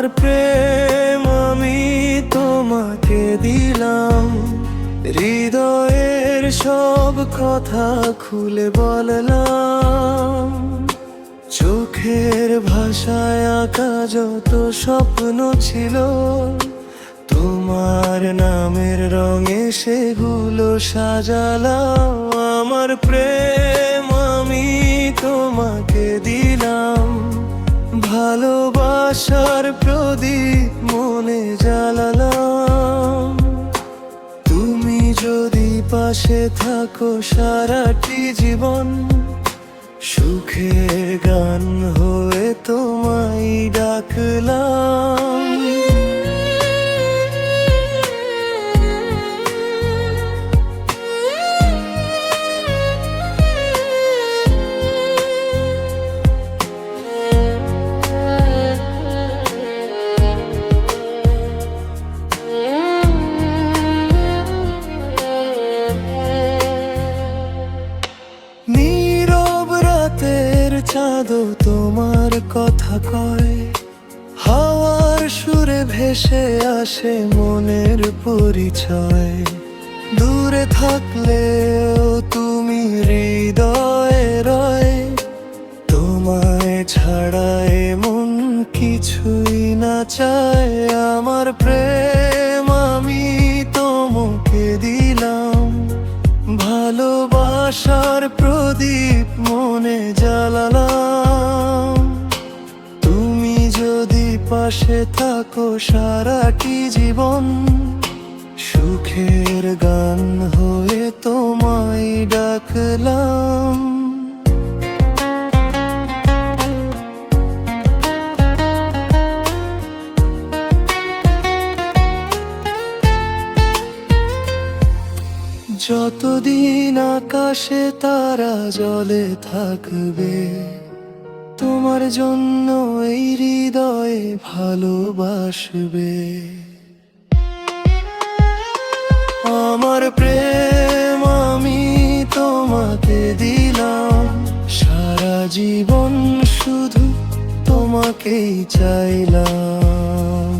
আমার প্রেম আমি তোমাকে দিলাম, হৃদয়ের সব কথা খুলে বললাম। চোখের ভাষায় আঁকা যত স্বপ্ন ছিল, তোমার নামের রঙে সেগুলো সাজালাম। আমার প্রেম আমি তোমাকে দিলাম, ভালোবাসার প্রদীপ মনে জ্বালালাম। তুমি যদি পাশে থাকো সারাটি জীবন, সুখের গান হয়ে তোমায় ডাকলাম। নীরব রাতের চাঁদও তোমার কথা কয়, হাওয়ার সুরে ভেসে আসে মনের পরিচয়। দূরে থাকলেও তুমি হৃদয়ে রয়, তোমায় ছাড়া এমন কিছুই না চায়। আমার প্রেম আমি তোমাকে দিলাম, ভালোবাসার প্রদীপ মনে জ্বালালাম। তুমি যদি পাশে থাকো সারাটি জীবন, সুখের গান হয়ে তোমায় ডাকলাম। যতদিন আকাশে তারা জ্বলে থাকবে, তোমার জন্য এই হৃদয়ে ভালোবাসবে। আমার প্রেম আমি তোমাকে দিলাম, সারা জীবন শুধু তোমাকেই চাইলাম।